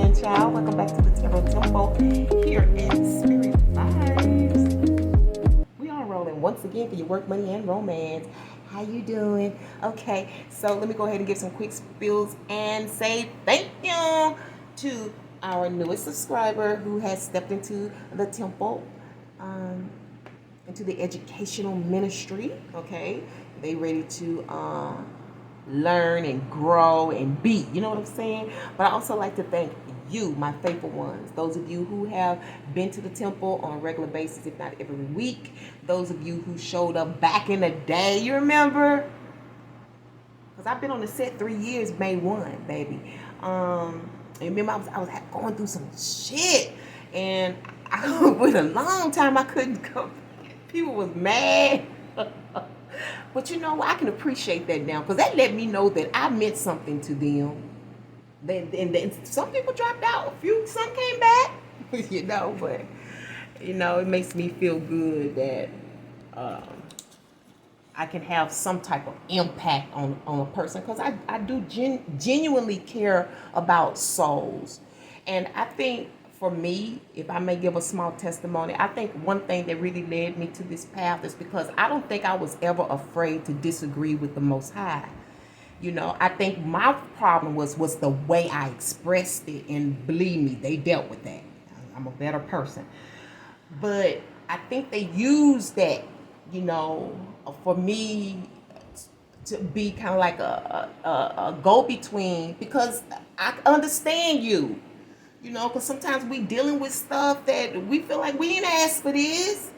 again, child. Welcome back to the Tarot Temple here in Spirit Vibes. We are rolling once again for your work, money, and romance. How you doing? Okay, so let me go ahead and give some quick spills and say thank you to our newest subscriber who has stepped into the temple, into the educational ministry. Okay, they ready to learn and grow and be, you know what I'm saying? But I also like to thank you, my faithful ones, those of you who have been to the temple on a regular basis, if not every week, those of you who showed up back in the day, you remember? Because I've been on the set 3 years, May 1, baby. And remember, I was going through some shit, and with a long time I couldn't come. People was mad. But you know, I can appreciate that now, because that let me know that I meant something to them. Then some people dropped out, some came back, you know, but you know, it makes me feel good that I can have some type of impact on a person, because I do genuinely care about souls. And I think for me, if I may give a small testimony, I think one thing that really led me to this path is because I don't think I was ever afraid to disagree with the Most High. You know, I think my problem was the way I expressed it, and believe me, they dealt with that. I'm a better person. But I think they used that, you know, for me to be kind of like a go-between, because I understand you. You know, because sometimes we dealing with stuff that we feel like we didn't ask for this.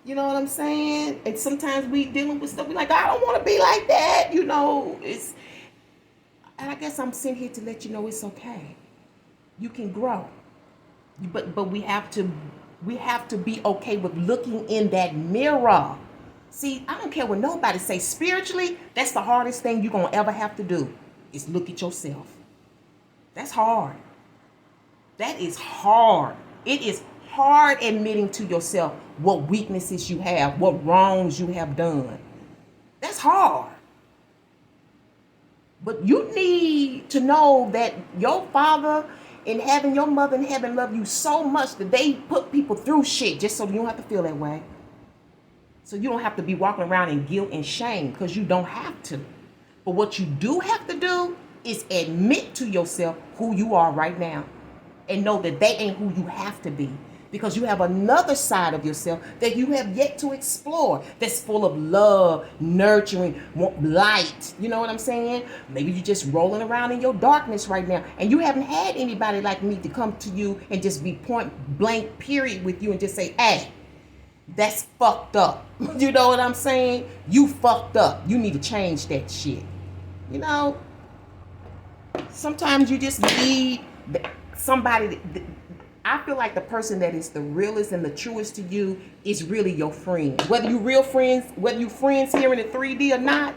You know what I'm saying? And sometimes we dealing with stuff we like, I don't want to be like that. You know, and I guess I'm sitting here to let you know it's okay. You can grow, but we have to be okay with looking in that mirror. See, I don't care what nobody say. Spiritually, that's the hardest thing you're gonna ever have to do, is look at yourself. That's hard. That is hard. It is hard admitting to yourself what weaknesses you have, what wrongs you have done. That's hard. But you need to know that your father in heaven, your mother in heaven love you so much that they put people through shit just so you don't have to feel that way. So you don't have to be walking around in guilt and shame, because you don't have to. But what you do have to do is admit to yourself who you are right now. And know that they ain't who you have to be, because you have another side of yourself that you have yet to explore, that's full of love, nurturing, light. You know what I'm saying? Maybe you're just rolling around in your darkness right now, and you haven't had anybody like me to come to you and just be point blank period with you and just say, hey, that's fucked up. You know what I'm saying? You fucked up. You need to change that shit. You know, sometimes you just need somebody. I feel like the person that is the realest and the truest to you is really your friend. Whether you real friends, whether you friends here in the 3D or not,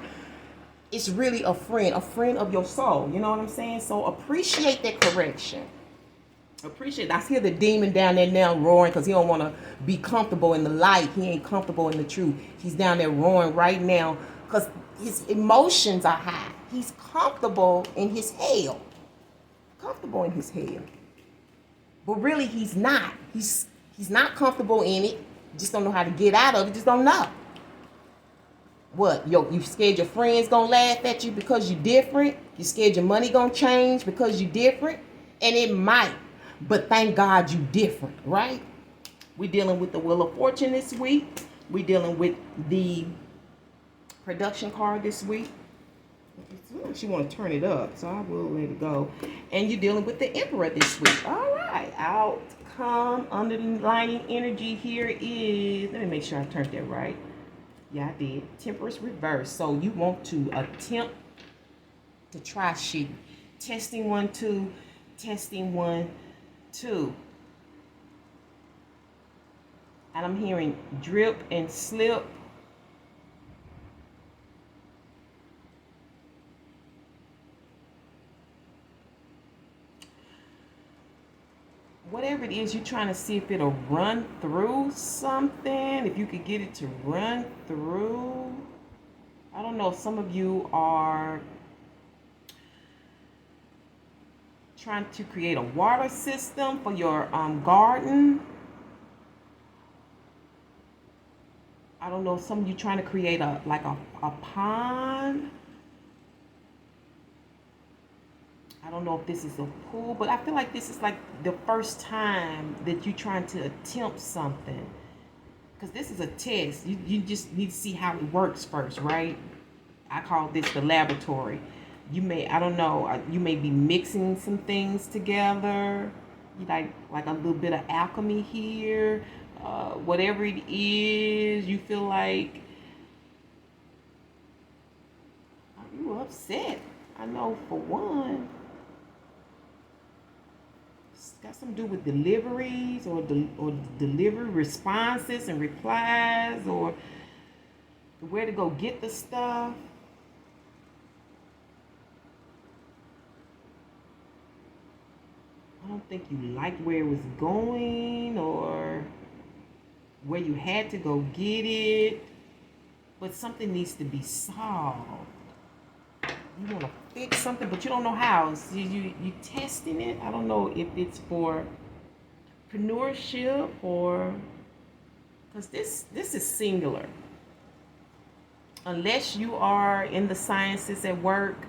it's really a friend of your soul. You know what I'm saying? So appreciate that correction. Appreciate. I hear the demon down there now roaring, because he don't want to be comfortable in the light. He ain't comfortable in the truth. He's down there roaring right now because his emotions are high. He's comfortable in his hell. Comfortable in his hell. But really he's not. He's not comfortable in it. Just don't know how to get out of it. Just don't know. What? You scared your friends gonna laugh at you because you're different? You scared your money gonna change because you're different? And it might. But thank God you different, right? We're dealing with the Wheel of Fortune this week. We're dealing with the production card this week. She want to turn it up, so I will let it go. And you're dealing with the Emperor this week. All right. Outcome, underlying energy here is, let me make sure I turned that right. Yeah, I did. Temperance reverse. So you want to attempt to try shit. Testing 1, 2. Testing 1, 2. And I'm hearing drip and slip. Whatever it is, you're trying to see if it'll run through something. If you could get it to run through. I don't know. Some of you are trying to create a water system for your garden. I don't know, some of you trying to create a pond. I don't know if this is a pool, but I feel like this is like the first time that you're trying to attempt something. Because this is a test. You just need to see how it works first, right? I call this the laboratory. You may, I don't know, you may be mixing some things together. You like a little bit of alchemy here. Whatever it is, you feel like you're upset. I know for one. It's got something to do with deliveries or delivery responses and replies, or where to go get the stuff. I don't think you liked where it was going or where you had to go get it, but something needs to be solved. You want to fix something, but you don't know how. So you testing it. I don't know if it's for entrepreneurship or, because this is singular. Unless you are in the sciences at work,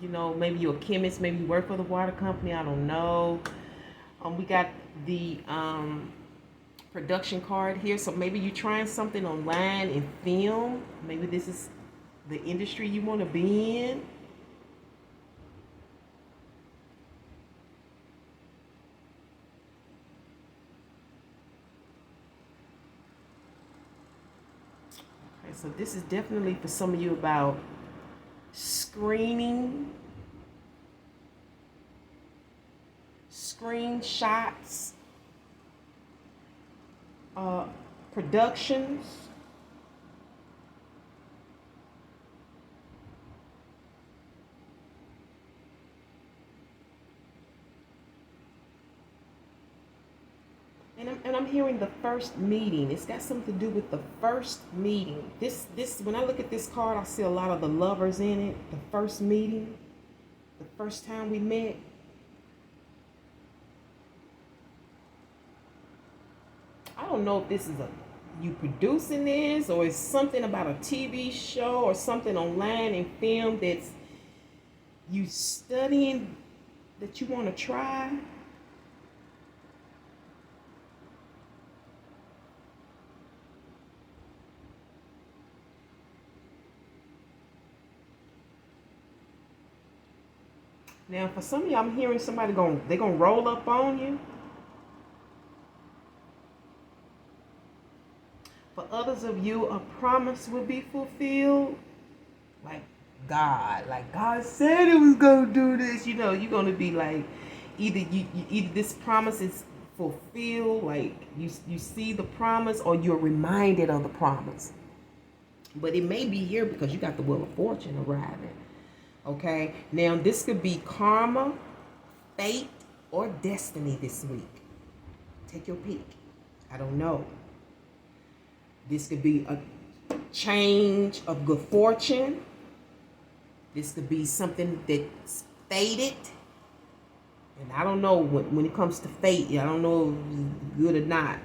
you know, maybe you're a chemist, maybe you work for the water company. I don't know. We got the production card here, so maybe you're trying something online in film. Maybe this is the industry you want to be in. Okay, so this is definitely for some of you about screening, screenshots, productions. And I'm hearing the first meeting. It's got something to do with the first meeting. This when I look at this card, I see a lot of the lovers in it. The first meeting, the first time we met. I don't know if this is you producing this, or it's something about a TV show or something online and film that's you studying that you want to try. Now, for some of you, I'm hearing somebody they're gonna roll up on you. For others of you, a promise will be fulfilled. Like God said it was gonna do this. You know, you're gonna be like, either this promise is fulfilled, like you see the promise, or you're reminded of the promise. But it may be here because you got the Wheel of Fortune arriving. Okay, now this could be karma, fate, or destiny this week. Take your pick. I don't know. This could be a change of good fortune. This could be something that's fated. And I don't know when it comes to fate, I don't know if it's good or not.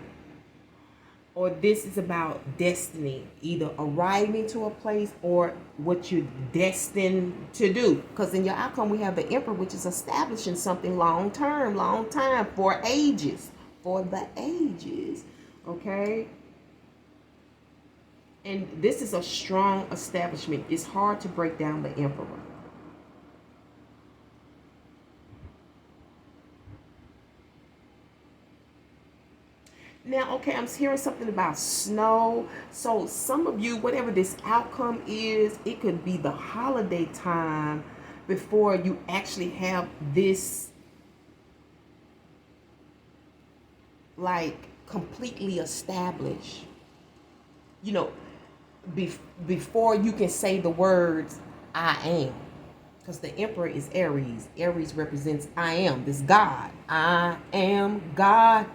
Or this is about destiny, either arriving to a place or what you're destined to do. Because in your outcome, we have the Emperor, which is establishing something long time, for ages, for the ages, okay? And this is a strong establishment. It's hard to break down the Emperor. Now, okay, I'm hearing something about snow. So some of you, whatever this outcome is, it could be the holiday time before you actually have this, like, completely established. You know, before you can say the words, I am. Because the Emperor is Aries. Aries represents I am, this God. I am God.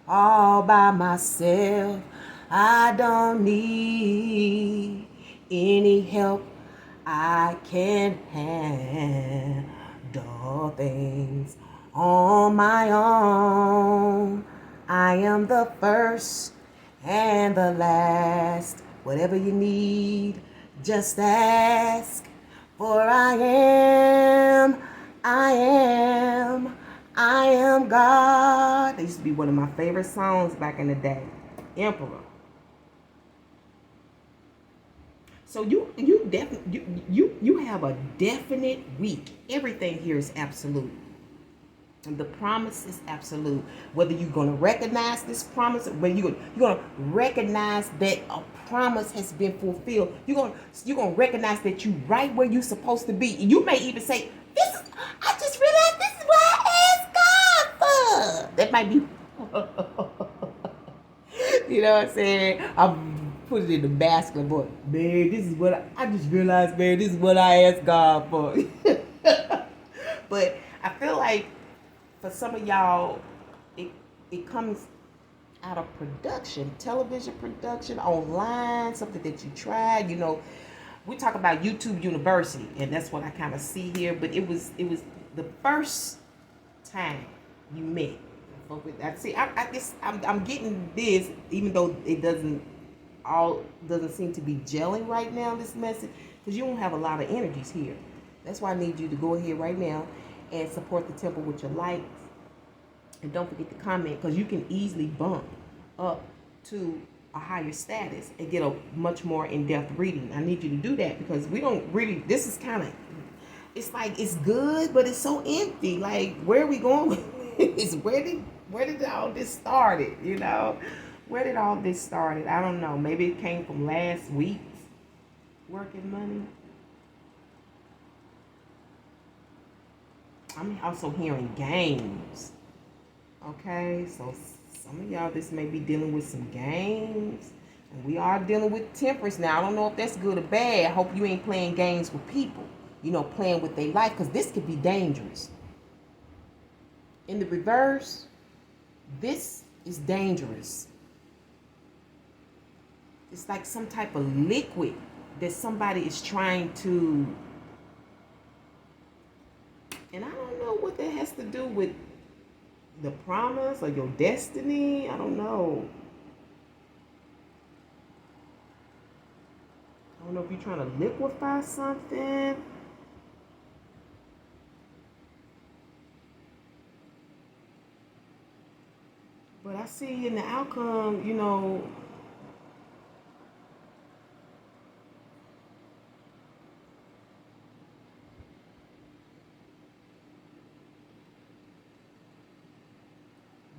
All by myself, I don't need any help. I can handle things on my own. I am the first and the last. Whatever you need, just ask. For I am God. That used to be one of my favorite songs back in the day. Emperor. So you definitely you have a definite week. Everything here is absolute. And the promise is absolute. Whether you're going to recognize this promise, whether you're going to recognize that a promise has been fulfilled, you're going to recognize that you're right where you're supposed to be. You may even say, I just realized this is what I asked God for. That might be, you know what I'm saying? I'm putting it in the basket, boy. Man, this is what I just realized, man, this is what I asked God for. But I feel like for some of y'all, it comes out of production, television production, online, something that you tried. You know, we talk about YouTube University, and that's what I kind of see here. But it was the first time you met. I see. I'm getting this, even though it doesn't seem to be gelling right now. This message, because you don't have a lot of energies here. That's why I need you to go ahead right now and support the temple with your likes. And don't forget to comment, because you can easily bump up to a higher status and get a much more in-depth reading. I need you to do that, because we don't really, this is kind of, it's like, it's good, but it's so empty. Like, where are we going with this? Where did all this started, you know? Where did all this started? I don't know. Maybe it came from last week's working money. I'm also hearing games. Okay, so some of y'all, this may be dealing with some games. And we are dealing with temperance now. I don't know if that's good or bad. I hope you ain't playing games with people. You know, playing with their life, because this could be dangerous. In the reverse, this is dangerous. It's like some type of liquid that somebody is trying to, and I don't know what that has to do with the promise or your destiny. I don't know. I don't know if you're trying to liquefy something. But I see in the outcome, you know,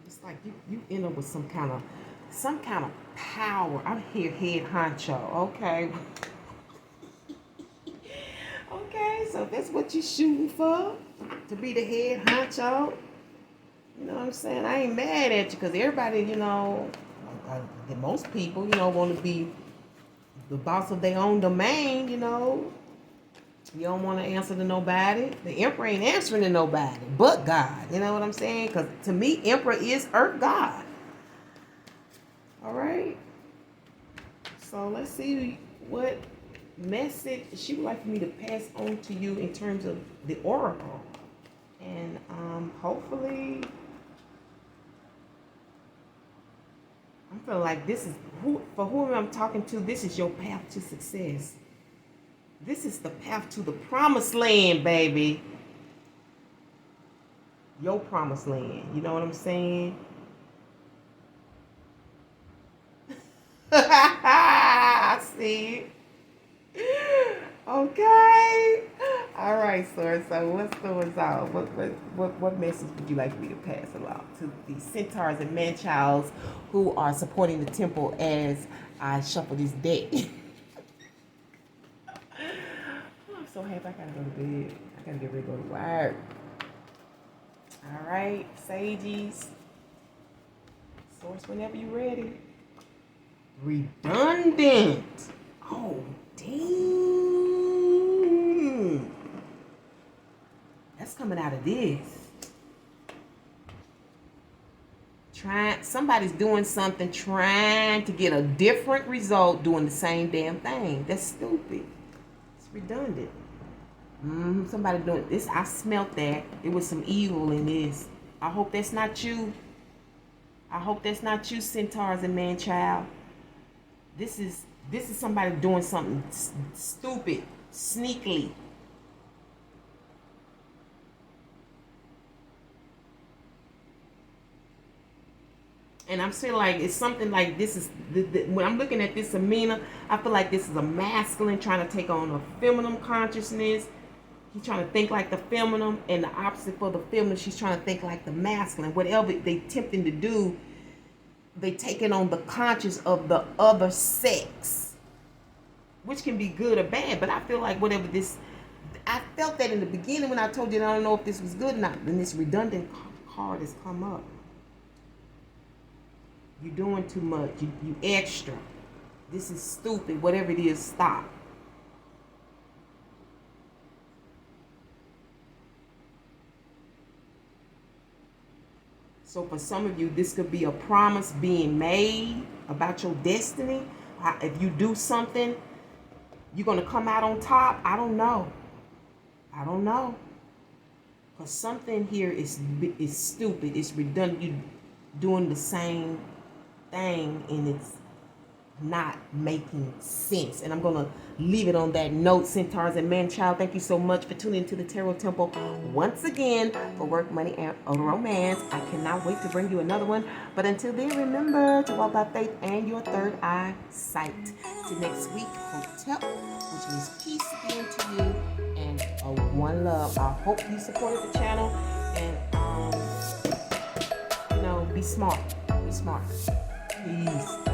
it's like you end up with some kind of power. I'm here, head honcho. Okay. Okay, so that's what you're shooting for, to be the head honcho. You know what I'm saying? I ain't mad at you, because everybody, you know, most people, you know, want to be the boss of their own domain, you know. You don't want to answer to nobody. The emperor ain't answering to nobody but God. You know what I'm saying? Because to me, emperor is earth God. All right. So let's see what message she would like for me to pass on to you in terms of the oracle. And hopefully, I'm feeling like this is, for whom I'm talking to, this is your path to success. This is the path to the promised land, baby. Your promised land. You know what I'm saying? I see it. Okay. All right, sir. So what's the result? What message would you like me to pass along to the centaurs and man-childs who are supporting the temple as I shuffle this deck? I'm so happy I gotta go to bed. I gotta get ready to go to work. All right, sages. Source whenever you're ready. Redundant. Oh, damn. That's coming out of this. Somebody's doing something, trying to get a different result, doing the same damn thing. That's stupid. It's redundant. Somebody doing this. I smelt that. It was some evil in this. I hope that's not you. I hope that's not you, centaurs and man-child. This is somebody doing something stupid, sneakily. And I'm saying, like, it's something like this is when I'm looking at this Amina, I feel like this is a masculine trying to take on a feminine consciousness. He's trying to think like the feminine, and the opposite for the feminine, she's trying to think like the masculine. Whatever they tempting to do, they taking on the conscious of the other sex, which can be good or bad. But I feel like whatever this, I felt that in the beginning when I told you that I don't know if this was good or not. Then this redundant card has come up. You're doing too much. You extra. This is stupid. Whatever it is, stop. So for some of you, this could be a promise being made about your destiny. If you do something, you're going to come out on top. I don't know. I don't know. Because something here is stupid. It's redundant. You're doing the same thing and it's not making sense. And I'm going to leave it on that note. Centaurs and man-child, thank you so much for tuning into the Tarot Temple once again for work, money, and romance. I cannot wait to bring you another one. But until then, remember to walk by faith and your third eye sight. Till next week, hotel, which means peace be unto you and one love. I hope you supported the channel and be smart. Be smart. Peace.